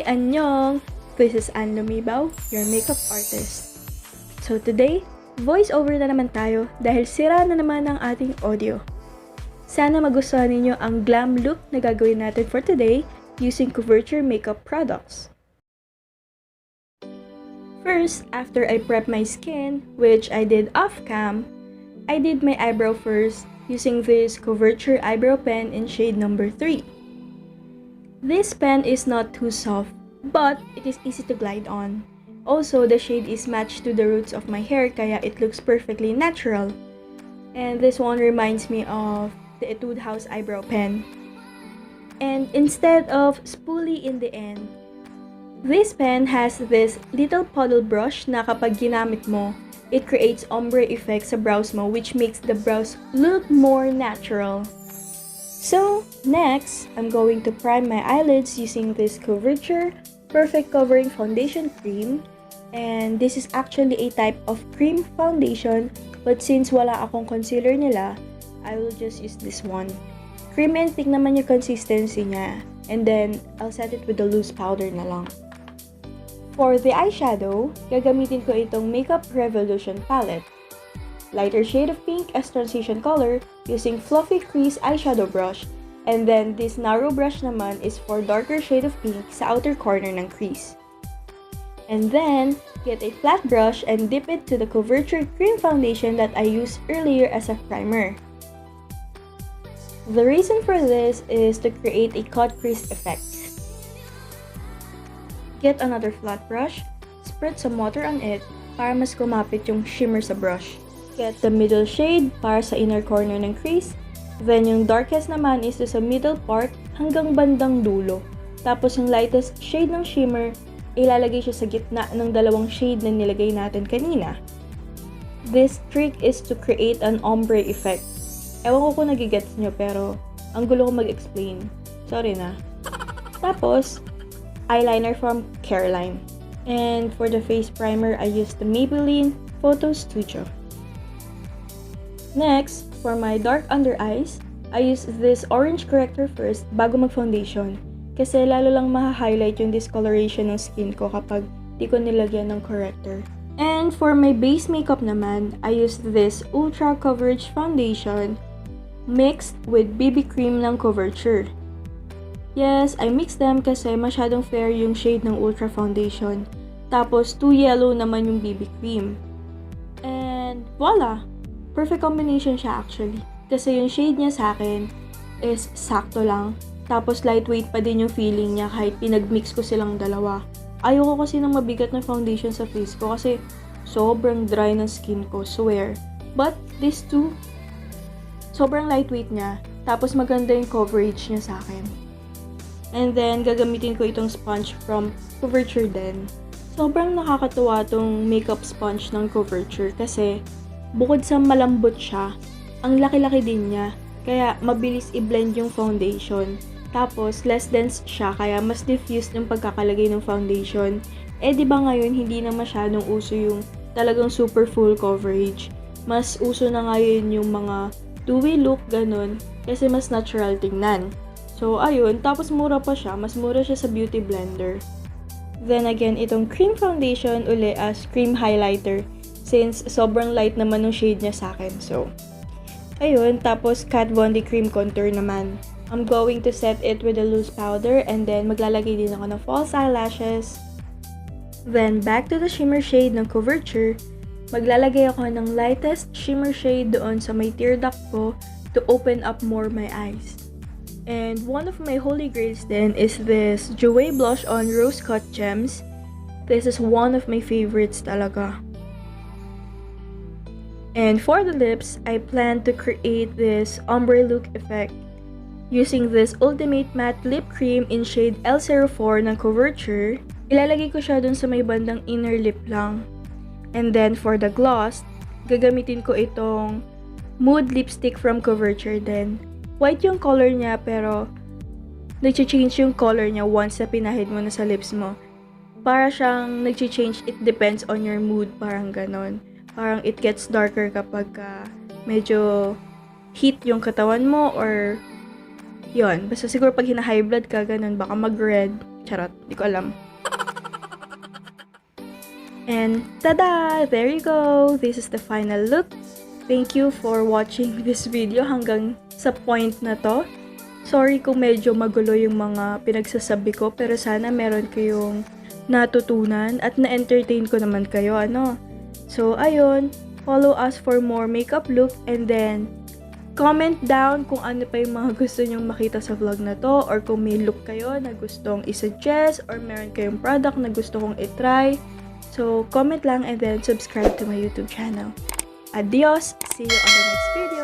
Hi, Annyeong! This is Lomibao, your makeup artist. So today, voice-over na naman tayo dahil sira na naman ang ating audio. Sana magustuhan ninyo ang glam look na gagawin natin for today using Coverture makeup products. First, after I prep my skin, which I did off-cam, I did my eyebrow first using this Coverture Eyebrow Pen in shade number 3. This pen is not too soft, but it is easy to glide on. Also, the shade is matched to the roots of my hair kaya it looks perfectly natural. And this one reminds me of the Etude House eyebrow pen. And instead of spoolie in the end, this pen has this little puddle brush na kapag ginamit mo, it creates ombre effect sa brows mo which makes the brows look more natural. So, next, I'm going to prime my eyelids using this Coverture Perfect Covering Foundation Cream. And this is actually a type of cream foundation, but since wala akong concealer nila, I will just use this one. Cream and thick naman yung consistency niya. And then, I'll set it with the loose powder na lang. For the eyeshadow, gagamitin ko itong Makeup Revolution palette. Lighter shade of pink as transition color using fluffy crease eyeshadow brush, and then this narrow brush naman is for darker shade of pink sa outer corner ng crease. And then, get a flat brush and dip it to the Coverture cream foundation that I used earlier as a primer. The reason for this is to create a cut crease effect. Get another flat brush, spread some water on it para mas kumapit yung shimmer sa brush. Get the middle shade para sa inner corner ng crease. Then yung darkest naman is sa middle part hanggang bandang dulo. Tapos yung lightest shade ng shimmer, ilalagay siya sa gitna ng dalawang shade na nilagay natin kanina. This trick is to create an ombre effect. Ewan ko kung nagigets nyo pero ang gulo ko mag-explain. Sorry na. Tapos, eyeliner from Caroline. And for the face primer, I used the Maybelline Photo Studio. Next, for my dark under eyes, I use this orange corrector first bago mag-foundation kasi lalo lang maha-highlight yung discoloration ng skin ko kapag di ko nilagyan ng corrector. And for my base makeup naman, I use this Ultra Coverage Foundation mixed with BB cream ng Coverture. Yes, I mixed them kasi masyadong fair yung shade ng Ultra Foundation. Tapos, too yellow naman yung BB cream. And voila! Perfect combination siya actually. Kasi yung shade niya sa akin is sakto lang. Tapos lightweight pa din yung feeling niya kahit pinag-mix ko silang dalawa. Ayoko kasi ng mabigat na foundation sa face ko kasi sobrang dry ng skin ko, swear. But these two, sobrang lightweight niya. Tapos maganda yung coverage niya sa akin. And then gagamitin ko itong sponge from Coverture din. Sobrang nakakatuwa tong makeup sponge ng Coverture kasi bukod sa malambot siya, ang laki-laki din niya, kaya mabilis i-blend yung foundation. Tapos, less dense siya, kaya mas diffused yung pagkakalagay ng foundation. Eh, di ba ngayon, hindi na masyadong uso yung talagang super full coverage. Mas uso na ngayon yung mga two-way look, ganun, kasi mas natural tingnan. So, ayun, tapos mura pa siya, mas mura siya sa beauty blender. Then again, itong cream foundation uli as cream highlighter. Since sobrang light naman ng shade niya sa akin. So, ayun. Tapos, Kat Von D Cream Contour naman. I'm going to set it with a loose powder and then maglalagay din ako ng false eyelashes. Then, back to the shimmer shade ng Coverture. Maglalagay ako ng lightest shimmer shade doon sa may tear duct ko to open up more my eyes. And one of my holy grails then is this Jouer Blush on Rose Cut Gems. This is one of my favorites talaga. And for the lips, I plan to create this ombre look effect using this Ultimate Matte Lip Cream in shade L04 ng Coverture. Ilalagay ko siya dun sa may bandang inner lip lang. And then for the gloss, gagamitin ko itong Mood Lipstick from Coverture din. White yung color niya pero nag-change yung color niya once na pinahid mo na sa lips mo. Para siyang nag-change, it depends on your mood, parang ganon. Parang it gets darker kapag medyo heat yung katawan mo or yon. Basta siguro pag hina-high blood ka, ganun, baka mag-red. Charot, di ko alam. And tada! There you go! This is the final look. Thank you for watching this video hanggang sa point na to. Sorry kung medyo magulo yung mga pinagsasabi ko, pero sana meron kayong natutunan at na-entertain ko naman kayo, ano? So, ayun. Follow us for more makeup look and then comment down kung ano pa yung mga gusto nyong makita sa vlog na to or kung may look kayo na gustong isuggest or meron kayong product na gusto kong itry. So, comment lang and then subscribe to my YouTube channel. Adios! See you on the next video!